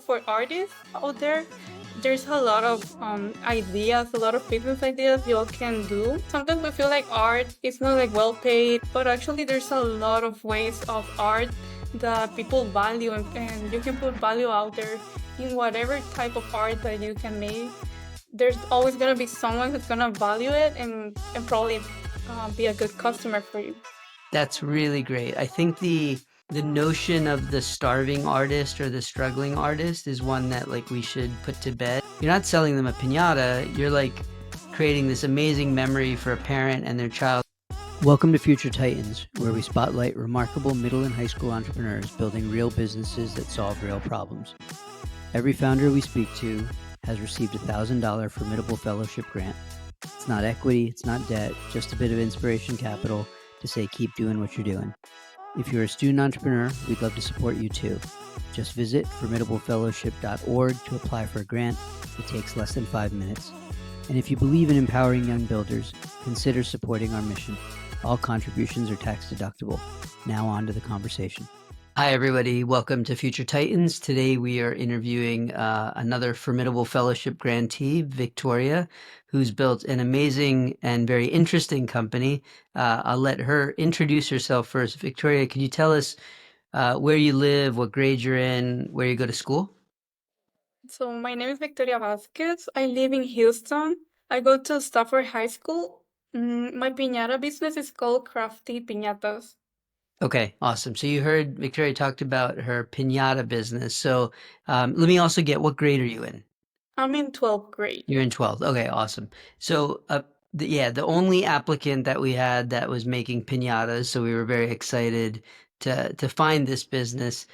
For artists out there, there's a lot of ideas, a lot of business ideas you all can do. Sometimes we feel like art is not like well paid, but actually there's a lot of ways of art that people value, and you can put value out there in whatever type of art that you can make. There's always gonna be someone who's gonna value it and probably be a good customer for you. That's really great. I think the notion of the starving artist or the struggling artist is one that like we should put to bed. You're not selling them a piñata, you're like creating this amazing memory for a parent and their child. Welcome to Future Titans, where we spotlight remarkable middle and high school entrepreneurs building real businesses that solve real problems. Every founder we speak to has received a $1,000 Formidable Fellowship grant. It's not equity, it's not debt, just a bit of inspiration capital to say keep doing what you're doing. If you're a student entrepreneur, we'd love to support you too. Just visit formidablefellowship.org to apply for a grant. It takes less than 5 minutes. And if you believe in empowering young builders, consider supporting our mission. All contributions are tax deductible. Now on to the conversation. Hi, everybody. Welcome to Future Titans. Today we are interviewing another Formidable Fellowship grantee, Victoria, who's built an amazing and very interesting company. I'll let her introduce herself first. Victoria, can you tell us where you live, what grade you're in, where you go to school? So my name is Victoria Vasquez. I live in Houston. I go to Stafford High School. My piñata business is called Crafty Piñatas. Okay, awesome. So you heard Victoria talked about her piñata business. So let me also get, what grade are you in? I'm in 12th grade. You're in 12th. Okay, awesome. So, the only applicant that we had that was making piñatas, so we were very excited to find this business.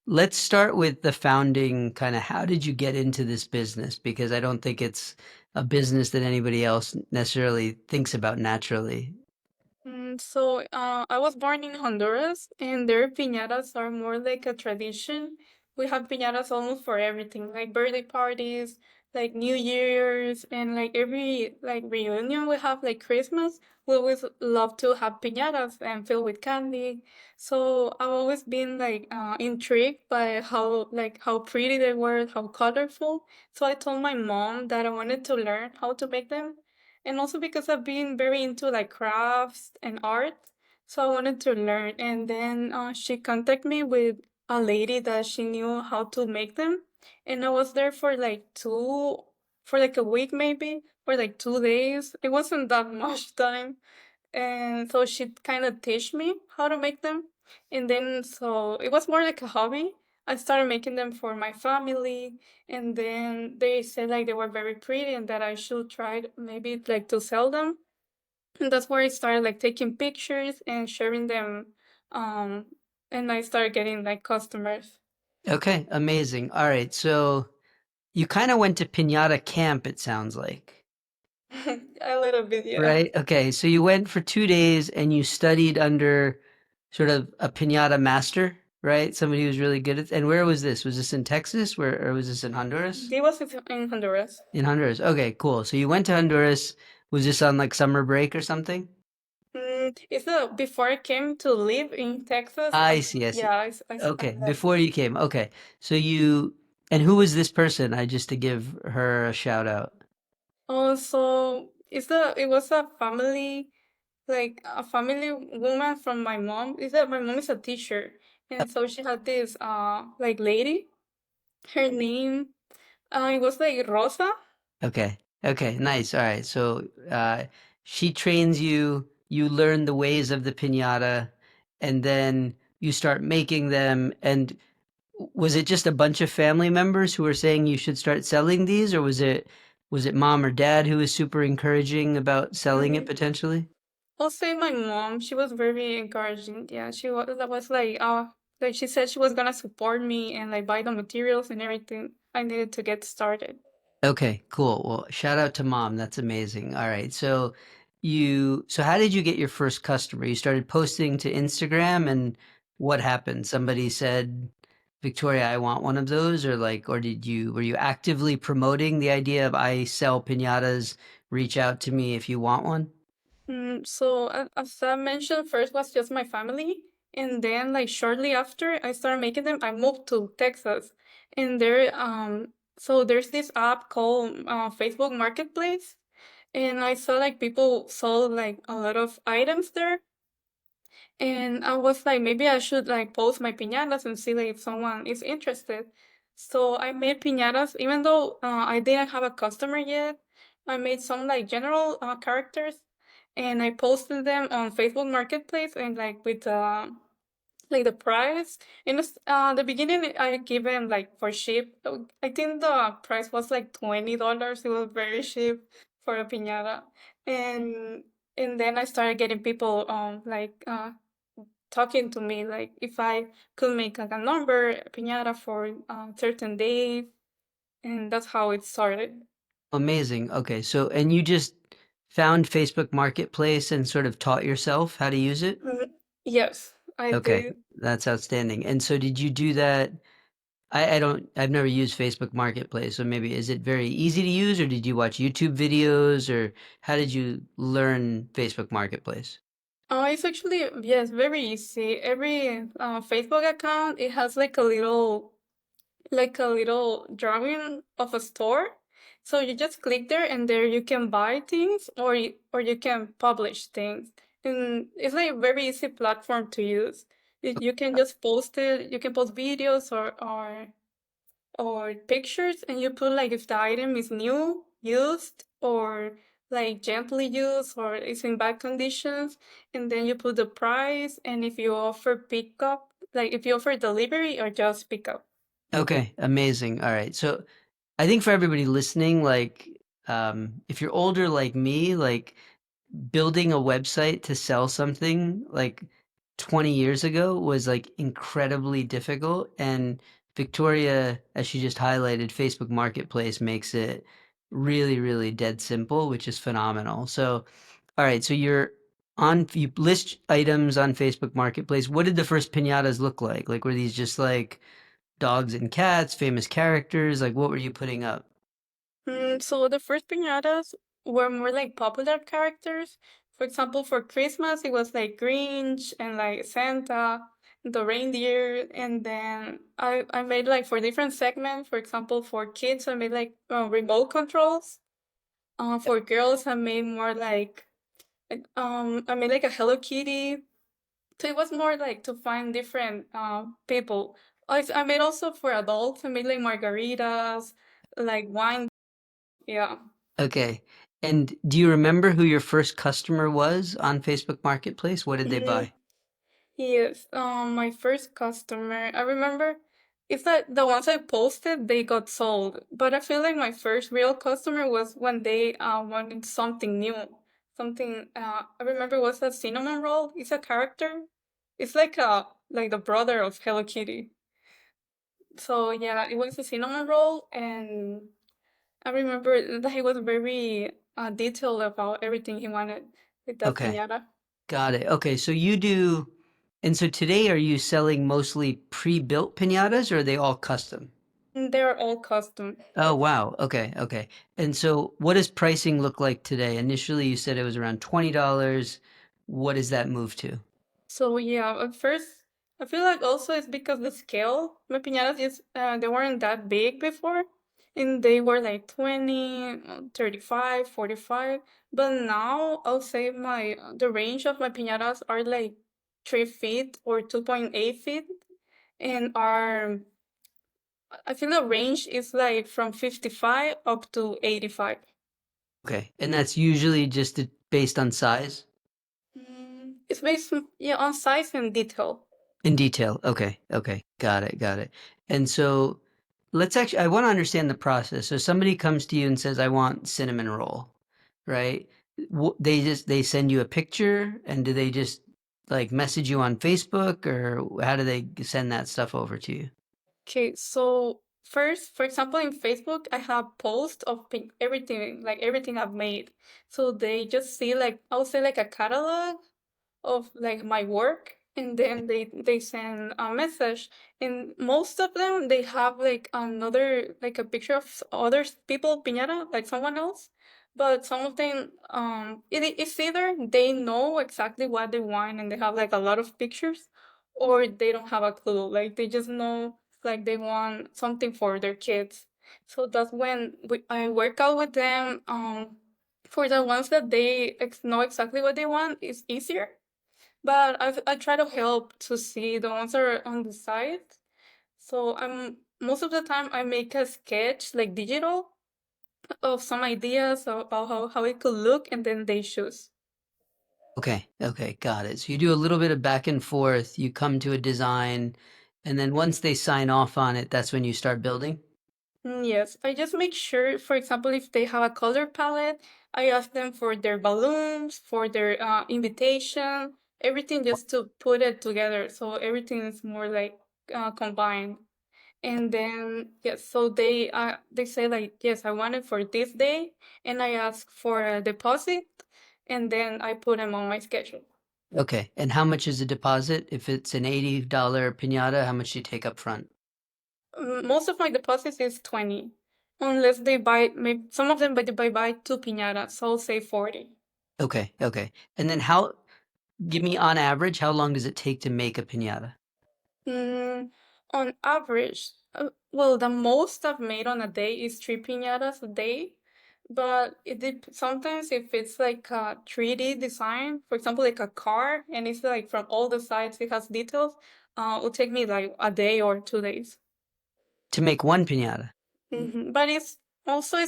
Let's start with the founding, kind of how did you get into this business? Because I don't think it's a business that anybody else necessarily thinks about naturally. I was born in Honduras, and their piñatas are more like a tradition. We have piñatas almost for everything, like birthday parties, like New Year's, and like every like reunion we have, like Christmas. We always love to have piñatas and filled with candy. So I've always been like intrigued by how pretty they were, how colorful. So I told my mom that I wanted to learn how to make them, and also because I've been very into like crafts and art, so I wanted to learn. And then she contacted me with a lady that she knew how to make them, and I was there for like a week maybe, for like 2 days. It wasn't that much time, and so she kind of teach me how to make them. And then so it was more like a hobby. I started making them for my family, and then they said like they were very pretty and that I should try maybe like to sell them. And that's where I started like taking pictures and sharing them, um and I started getting like customers. Okay, amazing. All right, so you kind of went to piñata camp, it sounds like. A little bit, yeah. Right. Okay. So you went for 2 days and you studied under sort of a piñata master, right? Somebody who's really good at. And where was this? Was this in Texas? Where or was this in Honduras? They was in Honduras. In Honduras. Okay, cool. So you went to Honduras. Was this on like summer break or something? It's before I came to live in Texas. I see. I see. Yeah, I Okay, spent that. before you came. Okay. So you and who was this person? I just to give her a shout out. Oh, so it was a family, like a family woman from my mom. Is that my mom is a teacher, and so she had this like lady. Her name it was like Rosa. Okay. Okay, nice. All right. So she trains you, you learn the ways of the piñata, and then you start making them. And was it just a bunch of family members who were saying you should start selling these, or was it mom or dad who was super encouraging about selling it Mm, potentially? I'll say my mom. She was very encouraging. Yeah, she was. That was like she said she was gonna support me and like buy the materials and everything I needed to get started. Okay, cool. Well, shout out to mom. That's amazing. All right. So how did you get your first customer? You started posting to Instagram and what happened? Somebody said, Victoria, I want one of those, or like, or were you actively promoting the idea of I sell piñatas, reach out to me if you want one? As I mentioned, first was just my family, and then like shortly after I started making them, I moved to Texas, and there so there's this app called Facebook Marketplace, and I saw like people sold like a lot of items there, and I was like, maybe I should like post my piñatas and see like if someone is interested. So I made piñatas, even though I didn't have a customer yet. I made some like general characters, and I posted them on Facebook Marketplace and like the price. In the beginning, I gave them like for ship. I think the price was like $20. It was very cheap for a piñata, and and then I started getting people talking to me like if I could make like a number piñata for a certain day, and that's how it started. Amazing. Okay, so and you just found Facebook Marketplace and sort of taught yourself how to use it? Mhm. Yes, I Okay, did. that's outstanding. And so did you do that? I've never used Facebook Marketplace, so maybe is it very easy to use, or did you watch YouTube videos, or how did you learn Facebook Marketplace? It's actually, yes, very easy. Every Facebook account, it has like a little drawing of a store. So you just click there, and there you can buy things, or you can publish things. And it's like a very easy platform to use. You can just post it. You can post videos or pictures, and you put like if the item is new, used, or like gently used, or is in bad conditions, and then you put the price, and if you offer pickup, like if you offer delivery or just pickup. Okay, amazing. All right. So I think for everybody listening, like, if you're older like me, like building a website to sell something like 20 years ago was like incredibly difficult. And Victoria, as she just highlighted, Facebook Marketplace makes it really, really dead simple, which is phenomenal. So, all right, so you list items on Facebook Marketplace. What did the first piñatas look like? Like, were these just like dogs and cats, famous characters? Like, what were you putting up? So the first piñatas were more like popular characters. For example, for Christmas, it was like Grinch and like Santa, the reindeer, and then I made like for different segments. For example, for kids, I made like remote controls. For girls, I made more I made like a Hello Kitty. So it was more like to find different people. I made also for adults. I made like margaritas, like wine. Yeah. Okay. And do you remember who your first customer was on Facebook Marketplace? What did they Mm, buy? yes. My first customer, I remember it's that the ones I posted, they got sold. But I feel like my first real customer was when they wanted something new. Something I remember was a cinnamon roll. It's a character. It's like the brother of Hello Kitty. So yeah, it was a cinnamon roll, and I remember that he was very detailed about everything he wanted with that Okay. piñata. Got it. Okay. So you do, and so today are you selling mostly pre-built piñatas or are they all custom? They're all custom. Oh, wow. Okay. Okay. And so what does pricing look like today? Initially, you said it was around $20. What does that move to? So yeah, at first I feel like also it's because the scale. My piñatas is they weren't that big before, and they were like 20, 35, 45. But now I'll say my the range of my piñatas are like 3 feet or 2.8 feet, and are I feel the range is like from 55 up to 85. Okay. And that's usually just based on size? It's based yeah on size and detail. In detail. Okay. Okay. Got it. Got it. And so let's actually, I want to understand the process. So somebody comes to you and says, I want cinnamon roll, right? They send you a picture and do they just like message you on Facebook or how do they send that stuff over to you? Okay, so first, for example, in Facebook, I have posts of everything, like everything I've made. So they just see like I'll say like a catalog of like my work, and then they send a message, and most of them they have like another like a picture of other people piñata, like someone else, but some of them it's either they know exactly what they want and they have like a lot of pictures, or they don't have a clue, like they just know like they want something for their kids. So that's when I work out with them. For the ones that they know exactly what they want, it's easier. But I try to help to see the ones that are on the side. So I'm most of the time I make a sketch like digital of some ideas about how it could look, and then they choose. Okay, okay, got it. So you do a little bit of back and forth, you come to a design, and then once they sign off on it, that's when you start building? Yes, I just make sure, for example, if they have a color palette, I ask them for their balloons, for their invitation, everything just to put it together. So everything is more like combined. And then yes, so they say like yes, I want it for this day, and I ask for a deposit, and then I put them on my schedule. Okay, and how much is a deposit? If it's an $80 piñata, how much do you take up front? Most of my deposits is 20, unless they buy maybe some of them, but they buy two piñatas, so I'll say 40. Okay, okay. And then give me on average, how long does it take to make a piñata? Mm, on average, well, the most I've made on a day is three piñatas a day. But sometimes if it's like a 3D design, for example, like a car, and it's like from all the sides, it has details, it'll take me like a day or 2 days. To make one piñata? But it's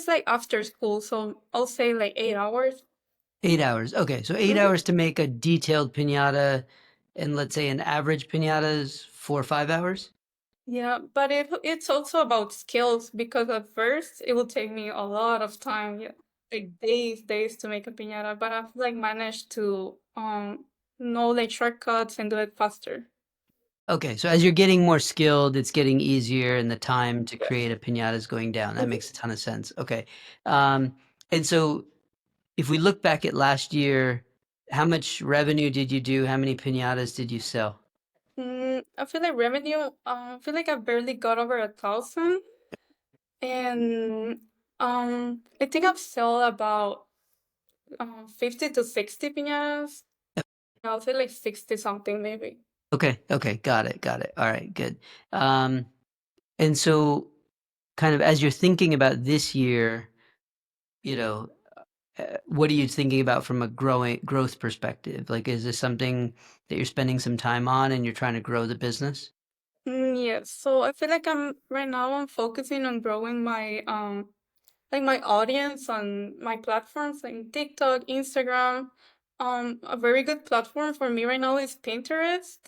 like after school, so I'll say like 8 hours. 8 hours. Okay, so 8 hours to make a detailed piñata, and let's say an average piñata is 4 or 5 hours? Yeah, but it's also about skills because at first it will take me a lot of time, yeah, like days to make a piñata. But I've like managed to know like shortcuts and do it faster. Okay, so as you're getting more skilled, it's getting easier and the time to create Yes. a piñata is going down. That Mhm. makes a ton of sense. Okay. Um, and so if we look back at last year, how much revenue did you do? How many piñatas did you sell? I feel like revenue. I feel like I barely got over 1,000, and I think I've sold about 50 to 60 piñatas. I'll say like 60 something maybe. Okay, okay, got it, got it. All right, good. Um, and so kind of as you're thinking about this year, you know, what are you thinking about from a growth perspective? Like, is this something that you're spending some time on and you're trying to grow the business? Yes, so I feel like I'm focusing on growing my like my audience on my platforms like TikTok, Instagram. A very good platform for me right now is Pinterest.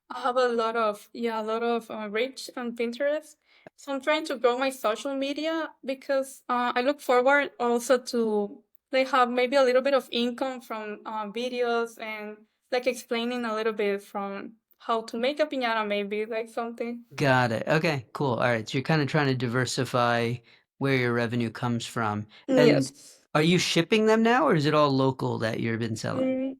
I have a lot of reach on Pinterest. So I'm trying to grow my social media because I look forward also to like have maybe a little bit of income from videos and like explaining a little bit from how to make a piñata, maybe like something. Got it. Okay, cool. All right. So you're kind of trying to diversify where your revenue comes from. And Yes. are you shipping them now, or is it all local that you've been selling? Mm,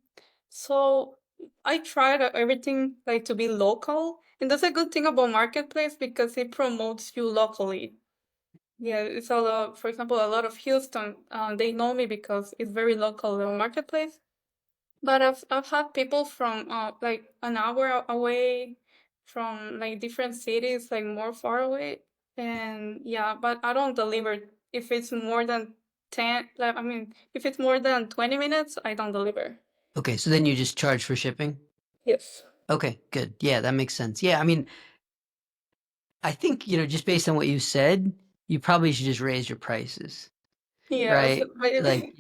so I tried everything like to be local, and that's a good thing about Marketplace because it promotes you locally. Yeah, it's a lot. For example, a lot of Houston, they know me because it's very local on Marketplace. But I've had people from like an hour away, from like different cities, like more far away, and yeah. But I don't deliver if it's more than 10. Like I mean, if it's more than 20 minutes, I don't deliver. Okay, so then you just charge for shipping? Yes. Okay, good. Yeah, that makes sense. Yeah, I mean, I think, just based on what you said, you probably should just raise your prices, Yes, right? Like,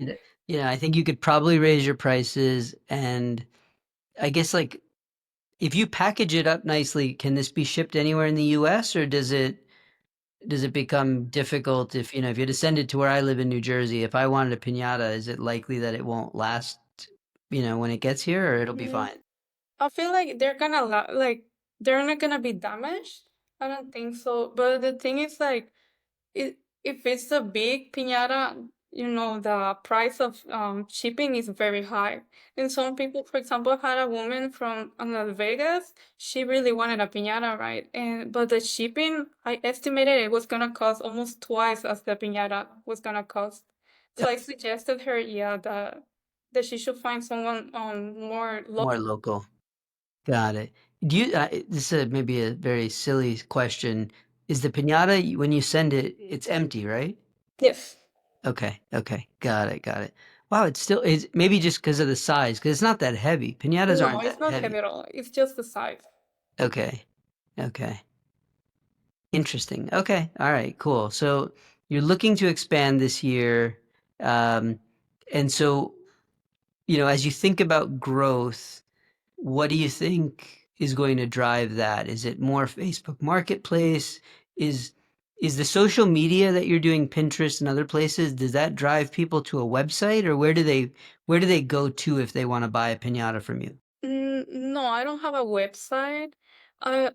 maybe. I think you could probably raise your prices, and I guess like if you package it up nicely, can this be shipped anywhere in the US, or does it become difficult if, if you had to send it to where I live in New Jersey, if I wanted a piñata, is it likely that it won't last, when it gets here, or it'll be Mm, fine? I feel like like they're not gonna be damaged. I don't think so. But the thing is like if it's a big piñata, the price of shipping is very high. And some people, for example, had a woman from Las Vegas. She really wanted a piñata, right? And but the shipping, I estimated it was gonna cost almost twice as the piñata was gonna cost. Uh, So I suggested her, yeah, that she should find someone more More local. local. Got it. Do you, this is maybe a very silly question. Is the piñata, when you send it, it's empty, right? Yes. Okay, okay. Got it, got it. Wow, it's still, is maybe just because of the size, because it's not that heavy. Piñatas No, aren't it's that not heavy heavy. at all. It's just the size. Okay, okay. Interesting. Okay, all right, cool. So you're looking to expand this year. Um, and so, as you think about growth, what do you think is going to drive that? Is it more Facebook Marketplace? Is is the social media that you're doing, Pinterest and other places, does that drive people to a website, or where do they go to if they want to buy a piñata from you? No, I don't have a website.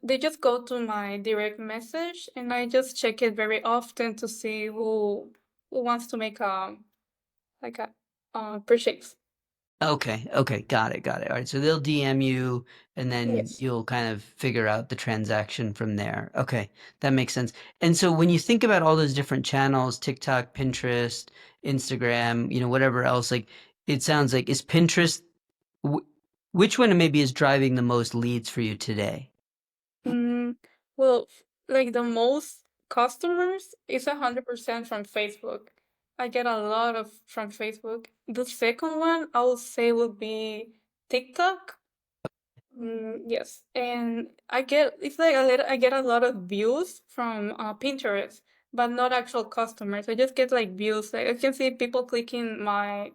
They just go to my direct message, and I just check it very often to see who wants to make a like a purchase. Okay, okay, got it, got it. All right, so they'll DM you and then Yes. you'll kind of figure out the transaction from there. Okay, that makes sense. And so when you think about all those different channels, TikTok, Pinterest, Instagram, whatever else, like it sounds like is Pinterest wh which one maybe is driving the most leads for you today? Mm, well, like the most customers is 100% from Facebook. I get a lot of from Facebook. The second one I would say would be TikTok. Yes, and it's like I get a lot of views from Pinterest, but not actual customers. I just get like views. Like I can see people clicking my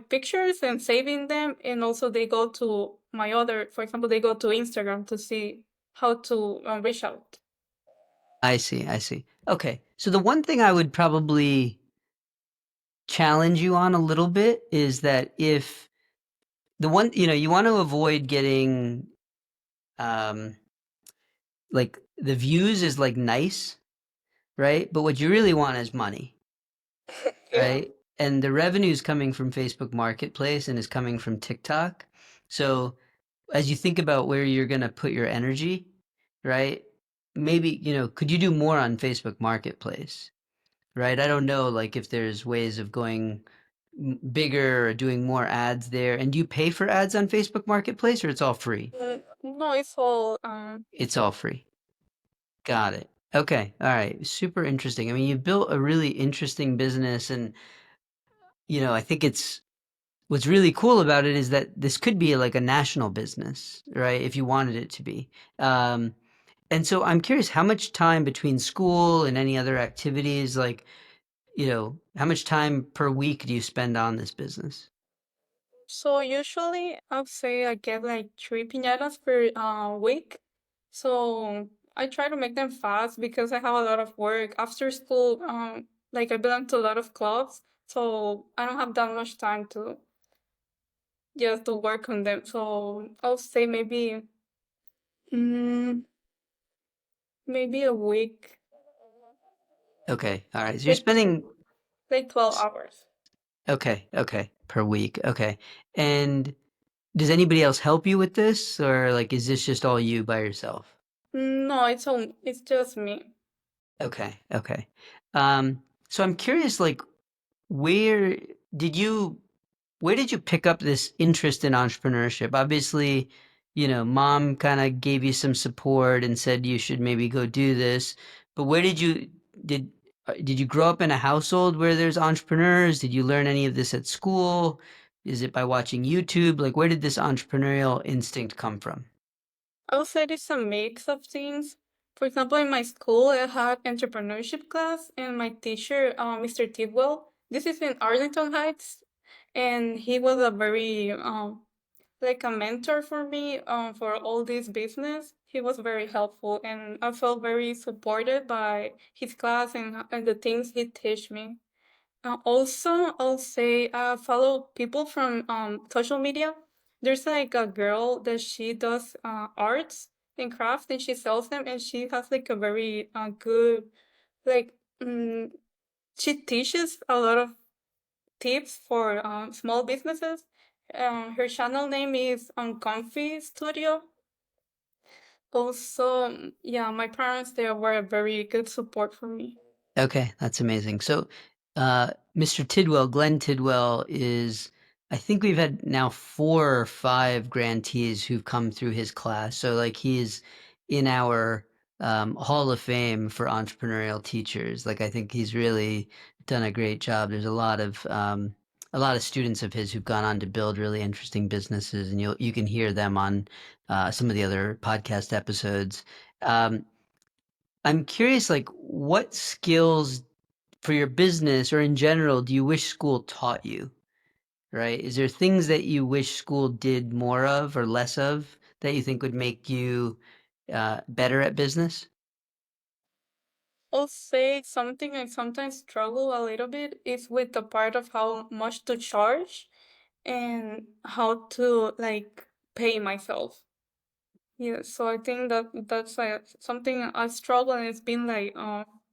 pictures and saving them, and also they go to my other, for example, they go to Instagram to see how to reach out. I see, I see. Okay, so the one thing I would probably challenge you on a little bit is that if the one, you want to avoid getting um like the views is like nice, right? But what you really want is money, Yeah. right? And the revenue is coming from Facebook Marketplace and is coming from TikTok. So as you think about where you're going to put your energy, right? Maybe, could you do more on Facebook Marketplace, right? I don't know, like if there's ways of going bigger or doing more ads there. And do you pay for ads on Facebook Marketplace or it's all free? No, it's all It's all free. Got it. Okay. All right. Super interesting. I mean, you built a really interesting business and, I think what's really cool about it is that this could be like a national business, right? If you wanted it to be. Um, and so I'm curious how much time between school and any other activities, like, how much time per week do you spend on this business? So usually I'll say I get like three piñatas per week. So I try to make them fast because I have a lot of work after school. Like I belong to a lot of clubs, so I don't have that much time to just to work on them. So I'll say mm, maybe a week, Okay. All right. So you're like spending, like 12 s- hours. okay. Okay. Per week. Okay. And does anybody else help you with this or like, is this just all you by yourself? No, it's just me. Okay, okay. So I'm curious, like, where did you where did you pick up this interest in entrepreneurship? Obviously, mom kind of gave you some support and said you should maybe go do this. But where did you grow up in a household where there's entrepreneurs? Did you learn any of this at school? Is it by watching YouTube? Like, where did this entrepreneurial instinct come from? I would say it's a mix of things. For example, in my school, I had entrepreneurship class, and my teacher, Mr. Tidwell, this is in Arlington Heights, and he was a very like a mentor for me for all this business. He was very helpful, and I felt very supported by his class and the things he teach me. Also, I'll say follow people from social media. There's like a girl that she does arts and crafts, and she sells them, and she has like a very good like she teaches a lot of tips for small businesses. Her channel name is Comfy Studio. Also, yeah, my parents they were a very good support for me. Okay, that's amazing. So, Mr. Tidwell, Glenn Tidwell is I think we've had now 4 or 5 grantees who've come through his class. So like he's in our Hall of Fame for entrepreneurial teachers. Like I think he's really done a great job. There's a lot of students of his who've gone on to build really interesting businesses, and you can hear them on some of the other podcast episodes. Um, I'm curious, like what skills for your business or in general do you wish school taught you? Right? Is there things that you wish school did more of or less of that you think would make you better at business? I'll say something I sometimes struggle a little bit is with the part of how much to charge and how to like pay myself. Yeah, so I think that that's like something I struggle and it's been like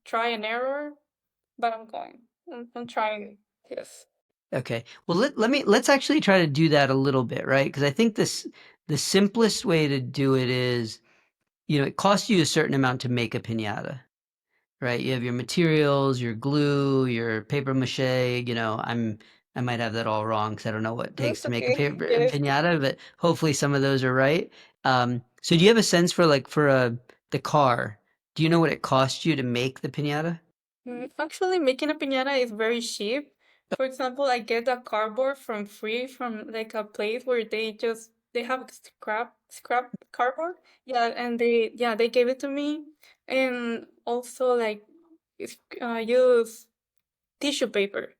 try and error, but I'm going. I'm trying. Yes. Okay. Well, let's actually try to do that a little bit, right? Because I think the simplest way to do it is, it costs you a certain amount to make a piñata, right? You have your materials, your glue, your paper mache. I might have that all wrong because I don't know what it takes That's to make a okay. paper Yes. piñata, but hopefully some of those are right. So do you have a sense for like for the car? Do you know what it cost you to make the piñata? Actually, making a piñata is very cheap. For example, I get a cardboard from free from like a place where they have scrap cardboard. Yeah, and they gave it to me, and also like use tissue paper,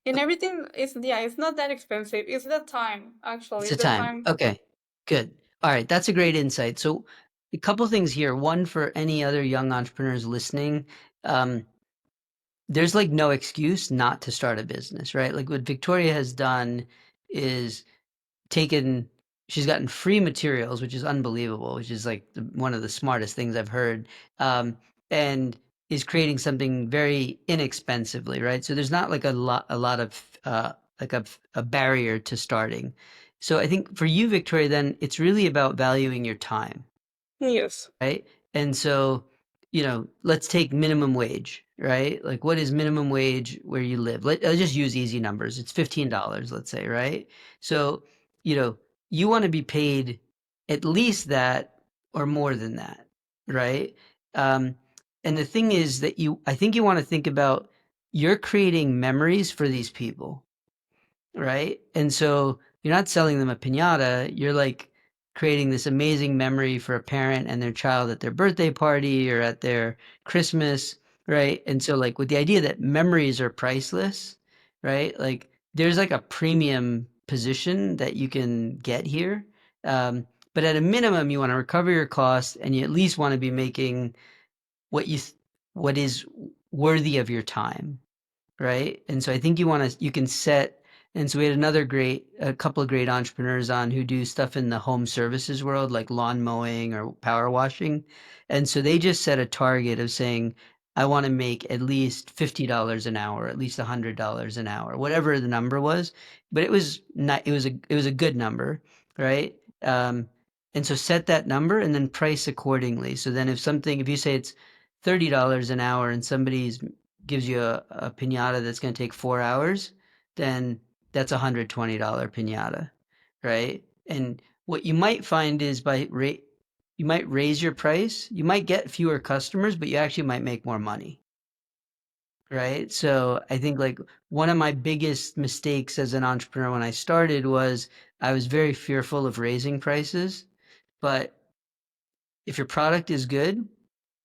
and everything is it's not that expensive. It's the time actually. It's It's a the time. time. Okay, good. All right, that's a great insight. So a couple things here. One for any other young entrepreneurs listening. Um, there's like no excuse not to start a business, right? Like what Victoria has done is taken she's gotten free materials, which is unbelievable, which is like one of the smartest things I've heard. And is creating something very inexpensively, right? So there's not like a lot of like a barrier to starting. So I think for you, Victoria, then it's really about valuing your time, Yes. right? And so, let's take minimum wage, right? Like what is minimum wage where you live? I'll just use easy numbers. It's $15, let's say, right? So, you know, you want to be paid at least that or more than that, right? Um, and the thing is that I think you want to think about you're creating memories for these people, right? And so you're not selling them a piñata, you're like creating this amazing memory for a parent and their child at their birthday party or at their Christmas, right? And so like with the idea that memories are priceless, right? Like there's like a premium position that you can get here. But at a minimum, you want to recover your costs and you at least want to be making what what is worthy of your time, right? And so I think you can set, and so we had a couple of great entrepreneurs on who do stuff in the home services world, like lawn mowing or power washing. And so they just set a target of saying, I want to make at least $50 an hour, at least $100 an hour, whatever the number was. But it was not, it was a good number, right? And so set that number and then price accordingly. So then if you say it's $30 an hour and somebody's gives you a piñata that's going to take 4 hours, then that's $120 piñata, right? And what you might find is you might raise your price, you might get fewer customers, but you actually might make more money, right? So I think like one of my biggest mistakes as an entrepreneur when I started was I was very fearful of raising prices, but if your product is good,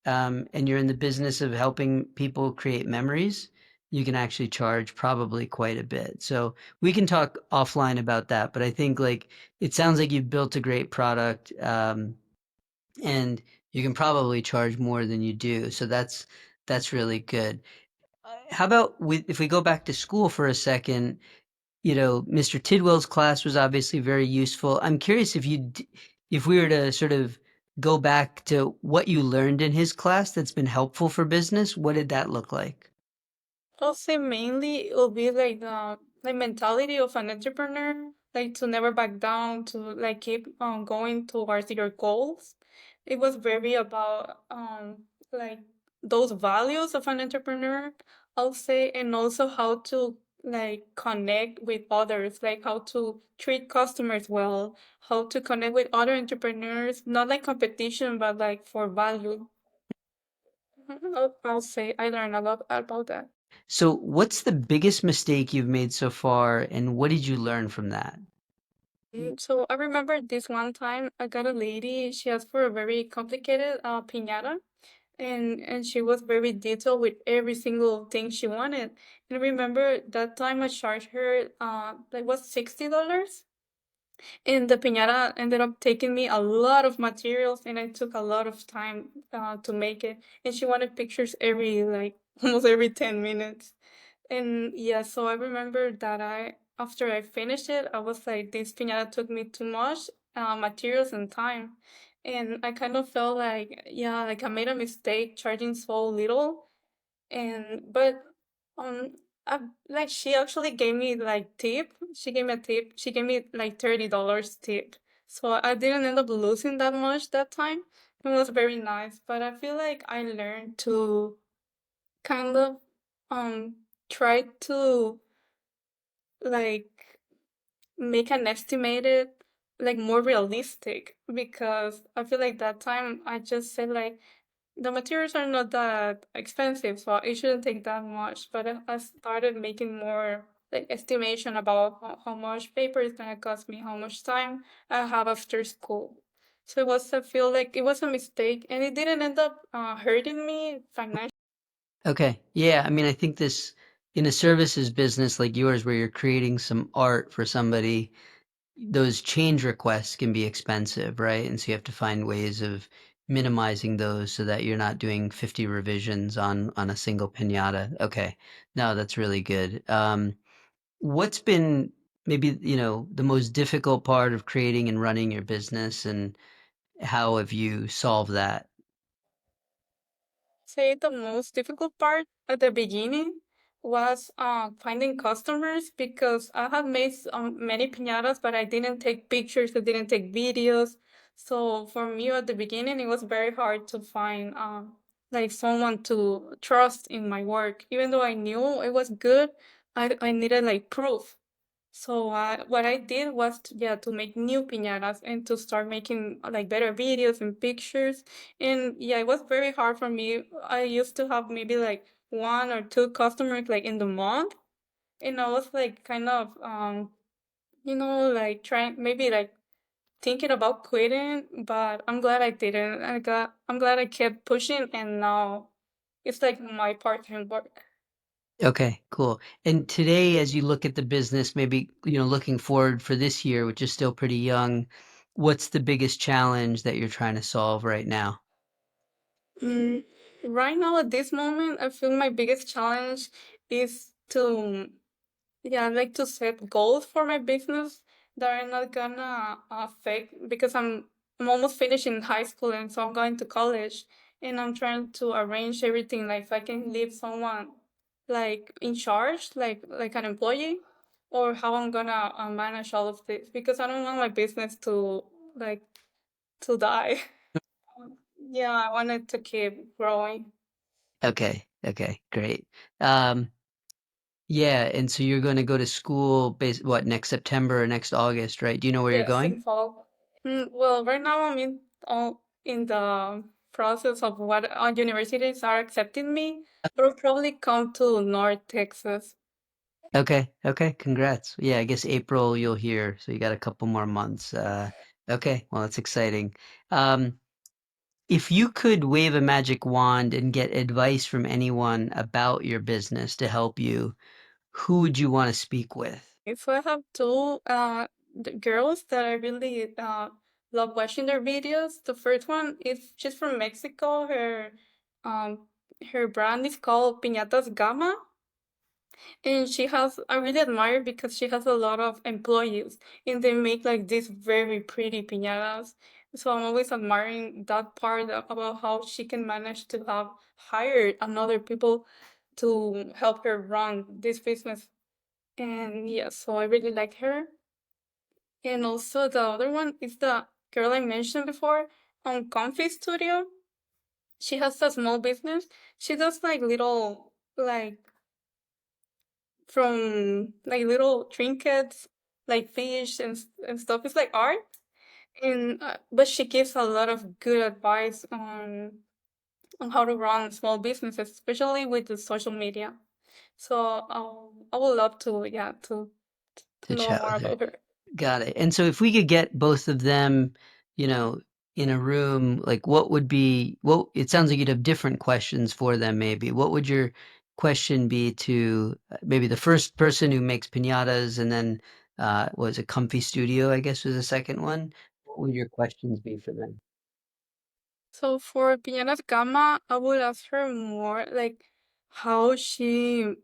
and you're in the business of helping people create memories, you can actually charge probably quite a bit. So we can talk offline about that, but I think like it sounds like you've built a great product, and you can probably charge more than you do. So that's really good. How about if we go back to school for a second? Mr. Tidwell's class was obviously very useful. I'm curious if we were to sort of go back to what you learned in his class that's been helpful for business, what did that look like? I'll say mainly it will be like the like mentality of an entrepreneur, like to never back down, to like keep on going towards your goals. It was very about like those values of an entrepreneur, I'll say, and also how to like connect with others, like how to treat customers well, how to connect with other entrepreneurs, not like competition, but like for value. I'll say I learned a lot about that. So, what's the biggest mistake you've made so far, and what did you learn from that? So I remember this one time I got a lady, she asked for a very complicated piñata, and she was very detailed with every single thing she wanted. And I remember that time I charged her like was $60. And the piñata ended up taking me a lot of materials, and I took a lot of time to make it. And she wanted pictures every like almost every 10 minutes. And yeah, so I remember that after I finished it, I was like, this piñata took me too much materials and time. And I kind of felt like, yeah, like I made a mistake charging so little. And but um I, like she actually gave me like tip. She gave me a tip. She gave me like $30 tip. So I didn't end up losing that much that time. It was very nice. But I feel like I learned to kind of um try to like make an estimated like more realistic, because I feel like that time I just said like the materials are not that expensive, so it shouldn't take that much. But I started making more like estimation about how much paper is gonna cost me, how much time I have after school. So it was, I feel like it was a mistake, and it didn't end up hurting me financially. Okay. Yeah. I mean, I think this in a services business like yours, where you're creating some art for somebody, those change requests can be expensive, right? And so you have to find ways of minimizing those so that you're not doing 50 revisions on a single piñata. Okay. No, that's really good. What's been maybe, the most difficult part of creating and running your business, and how have you solved that? Say the most difficult part at the beginning was finding customers, because I had made many piñatas, but I didn't take pictures, I didn't take videos. So for me at the beginning, it was very hard to find like someone to trust in my work. Even though I knew it was good, I needed like proof. So what I did was to make new piñatas and to start making like better videos and pictures. And yeah, it was very hard for me. I used to have maybe like one or two customers like in the month, and I was like kind of like trying, maybe like thinking about quitting, but I'm glad I didn't. I'm glad I kept pushing, and now it's like my part-time work. Okay, cool. And today, as you look at the business, maybe, looking forward for this year, which is still pretty young, what's the biggest challenge that you're trying to solve right now? Mm, right now, at this moment, I feel my biggest challenge is to, yeah, like to set goals for my business that are not gonna affect, because I'm almost finishing high school, and so I'm going to college, and I'm trying to arrange everything, like if I can leave someone like in charge, like an employee, or how I'm gonna manage all of this, because I don't want my business to like to die. Yeah, I want it to keep growing. Okay, okay, great. Um, yeah, and so you're going to go to school next September or next August, right? Do you know where you're Yes, going? in fall. Well, right now I'm in the process of what universities are accepting me, but I'll probably come to North Texas. Okay, okay, congrats. Yeah, I guess April you'll hear, so you got a couple more months. Okay, well, that's exciting. Um, If you could wave a magic wand and get advice from anyone about your business to help you, who would you want to speak with? So I have two girls that I really love watching their videos. The first one is she's from Mexico. Um her brand is called Piñatas Gama. And she has, I really admire because she has a lot of employees, and they make like these very pretty piñatas. So I'm always admiring that part about how she can manage to have hired another people to help her run this business. And yeah, so I really like her. And also the other one is the girl I mentioned before on Comfy Studio. She has a small business. She does like little like from like little trinkets, like fish and stuff. It's like art, and but she gives a lot of good advice on how to run small businesses, especially with the social media. So I would love to, yeah, to to know chat more with her. about her. Got it. And so if we could get both of them, you know, in a room, like what would be, well, it sounds like you'd have different questions for them maybe. What would your question be to maybe the first person who makes piñatas and then was a Comfy Studio, I guess was the second one. What would your questions be for them? So for Piñatas Gamma, I would ask her more like how she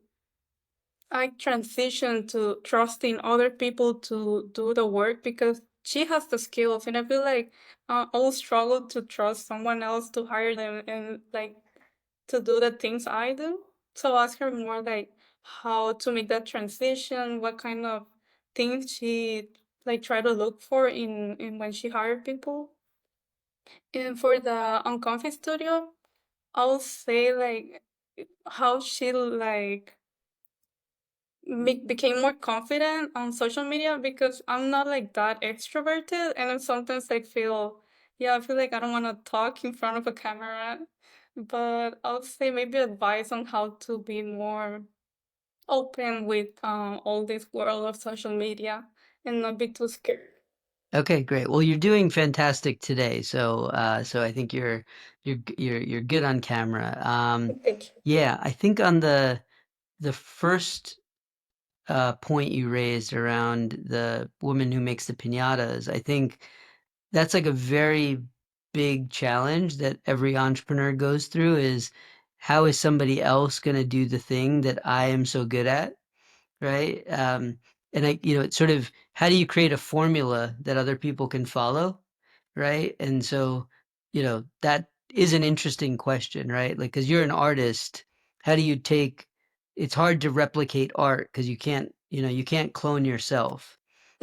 I transitioned to trusting other people to do the work because she has the skills, and I feel like I will struggle to trust someone else to hire them and like to do the things I do. So ask her more like how to make that transition, what kind of things she like try to look for in when she hired people. And for the Uncomfy Studio, I'll say like how she like became more confident on social media because I'm not like that extroverted, and I sometimes like feel, yeah, I feel like I don't want to talk in front of a camera. But I'll say maybe advice on how to be more open with all this world of social media and not be too scared. Okay, great. Well, you're doing fantastic today. So so I think you're good on camera. Thank Yeah, I think on the first point you raised around the woman who makes the piñatas, I think that's like a very big challenge that every entrepreneur goes through is how is somebody else going to do the thing that I am so good at, right? And it's sort of how do you create a formula that other people can follow, right? And so, that is an interesting question, right? Like, because you're an artist, how do you take, it's hard to replicate art because you can't clone yourself,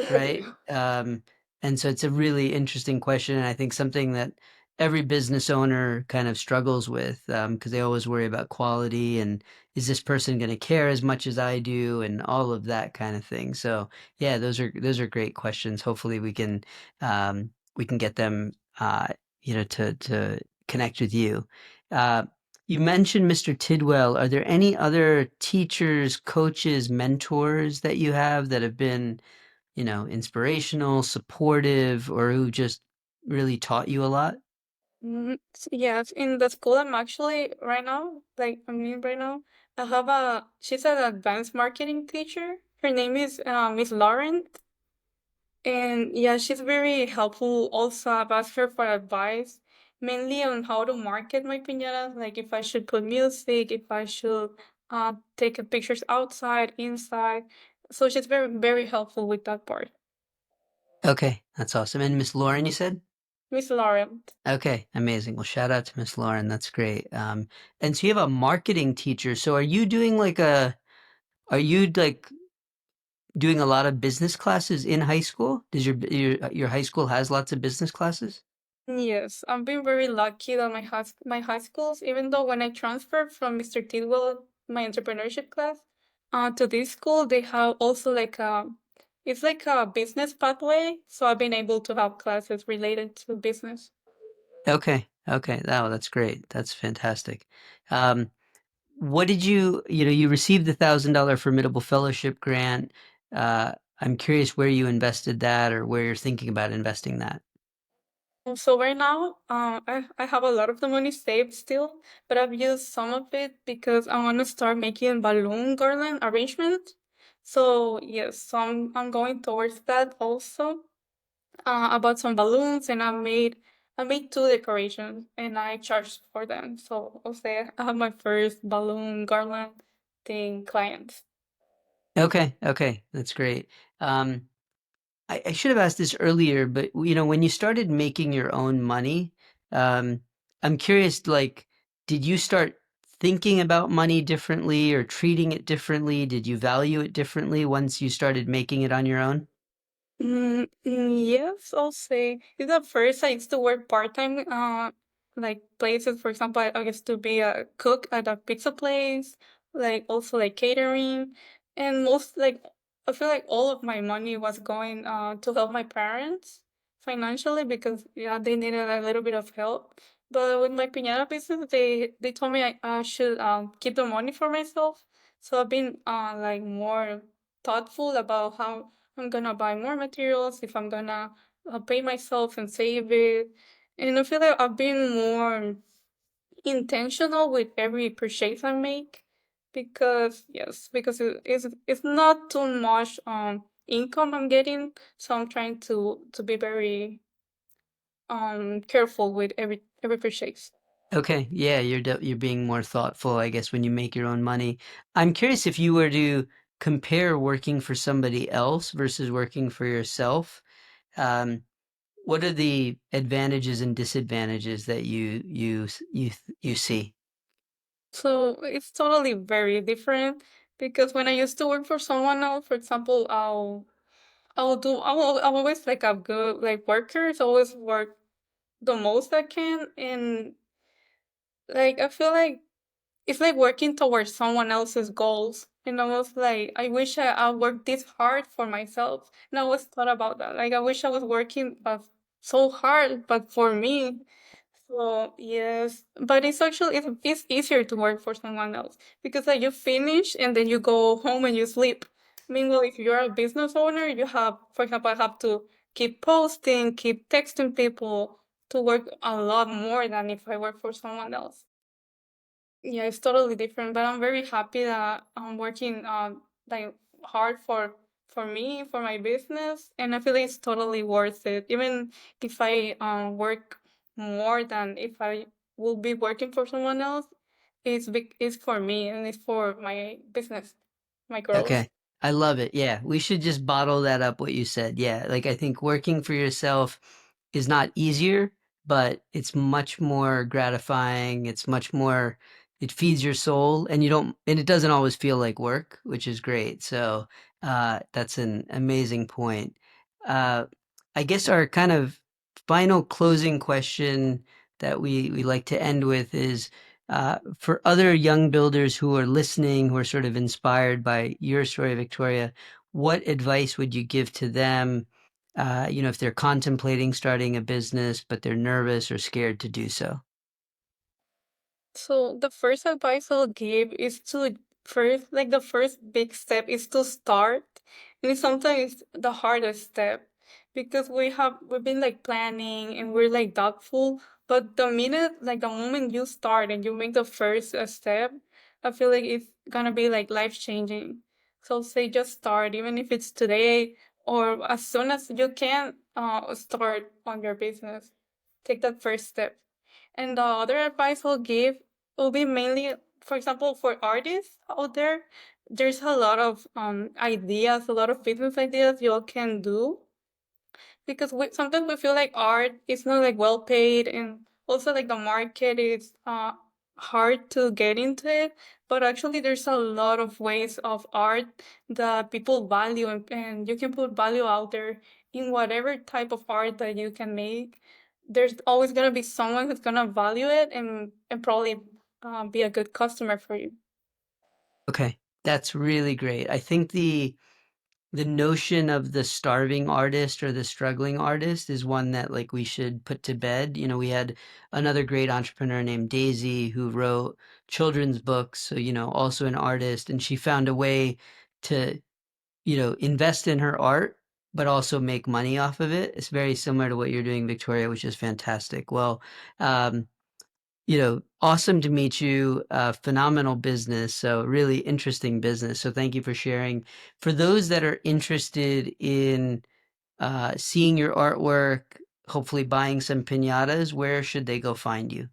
right? you. And so it's a really interesting question, and I think something that every business owner kind of struggles with because they always worry about quality and is this person going to care as much as I do and all of that kind of thing. So yeah, those are great questions. Hopefully we can get them to connect with you. Uh, you mentioned Mr. Tidwell. Are there any other teachers, coaches, mentors that you have that have been inspirational, supportive, or who just really taught you a lot? Yes, in the school I'm actually right now, like I mean right now, I have she's an advanced marketing teacher. Her name is Miss Lauren, and yeah, she's very helpful. Also, I've asked her for advice, mainly on how to market my piñatas, like if I should put music, if I should take pictures outside, inside. So she's very, very helpful with that part. Okay, that's awesome. And Miss Lauren, you said? Miss Lauren. Okay, amazing. Well, shout out to Miss Lauren. That's great. And so you have a marketing teacher. So are you like doing a lot of business classes in high school? Does your high school has lots of business classes? Yes, I've been very lucky that my high schools, even though when I transferred from Mr. Tidwell, my entrepreneurship class, to this school, they have also like it's like a business pathway. So I've been able to have classes related to business. Okay, okay. Oh, that's great. That's fantastic. Um, what did you received the $1,000 Formidable Fellowship grant. Uh, I'm curious where you invested that or where you're thinking about investing that. So right now, I have a lot of the money saved still, but I've used some of it because I want to start making balloon garland arrangement. So yes, so I'm going towards that also. I bought some balloons and I made two decorations and I charged for them. So I'll say I have my first balloon garland thing client. Okay, okay, that's great. Um, I should have asked this earlier, but when you started making your own money, um, I'm curious, like, did you start thinking about money differently or treating it differently? Did you value it differently once you started making it on your own? Yes, I'll say. In the first, I used to work part-time, like places. For example, I used to be a cook at a pizza place, like also like catering. and most like I feel like all of my money was going to help my parents financially because yeah they needed a little bit of help. But with my piñata business, they told me I should keep the money for myself. So I've been like more thoughtful about how I'm gonna buy more materials, if I'm gonna pay myself and save it, and I feel like I've been more intentional with every purchase I make because yes, because it's not too much income I'm getting, so I'm trying to be very careful with every purchase. Okay, yeah, you're being more thoughtful, I guess, when you make your own money. I'm curious if you were to compare working for somebody else versus working for yourself, um, what are the advantages and disadvantages that you see? So it's totally very different because when I used to work for someone else, for example, I'm always like a good like worker, so always work the most I can, and like I feel like it's like working towards someone else's goals. And I was like, I wish I worked this hard for myself. And I always thought about that. Like, I wish I was working so hard, but for me. So, yes. But it's easier to work for someone else because like you finish and then you go home and you sleep. Meanwhile, if you're a business owner, you have, for example, I have to keep posting, keep texting people to work a lot more than if I work for someone else. Yeah, it's totally different, but I'm very happy that I'm working like hard for me, for my business, and I feel it's totally worth it. Even if I work more than if I will be working for someone else, it's for me and it's for my business, my growth. Okay. I love it. Yeah. We should just bottle that up what you said. Yeah. Like I think working for yourself is not easier, but it's much more gratifying. It's much more, it feeds your soul and and it doesn't always feel like work, which is great. So, that's an amazing point. Uh, I guess our kind of final closing question that we like to end with is, for other young builders who are listening, who are sort of inspired by your story, Victoria, what advice would you give to them? If they're contemplating starting a business, but they're nervous or scared to do so. So the first advice I'll give is to first, like the first big step is to start. And it's sometimes the hardest step because we've been like planning and we're like doubtful. But like the moment you start and you make the first step, I feel like it's gonna be like life changing. So say just start, even if it's today or as soon as you can, start on your business. Take that first step. And the other advice I'll give will be mainly, for example, for artists out there, there's a lot of ideas, a lot of business ideas you all can do because sometimes we feel like art is not like well paid and also like the market is hard to get into it, but actually there's a lot of ways of art that people value, and you can put value out there in whatever type of art that you can make. There's always going to be someone who's going to value it and probably be a good customer for you. Okay, that's really great. I think the notion of the starving artist or the struggling artist is one that like we should put to bed. We had another great entrepreneur named Daisy who wrote children's books, so also an artist, and she found a way to, invest in her art but also make money off of it. It's very similar to what you're doing, Victoria, which is fantastic. Well, um, awesome to meet you. Phenomenal business. So, really interesting business. So, thank you for sharing. For those that are interested in seeing your artwork, hopefully buying some piñatas, where should they go find you?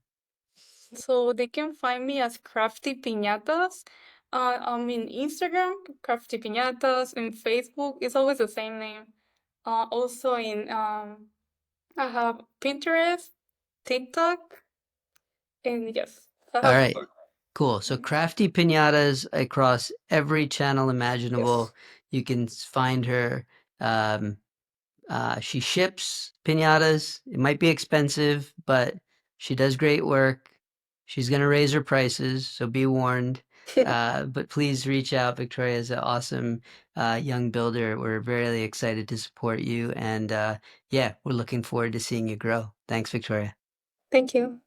So they can find me as Crafty Piñatas. I'm in Instagram, Crafty Piñatas, and Facebook. It's always the same name. Also in I have Pinterest, TikTok, and yes, I All have. right, cool. So, crafty piñatas across every channel Yes. imaginable. You can find her. Um, she ships piñatas. It might be expensive, but she does great work. She's going to raise her prices, so be warned. But please reach out. Victoria is an awesome young builder. We're very excited to support you. And yeah, we're looking forward to seeing you grow. Thanks, Victoria. Thank you.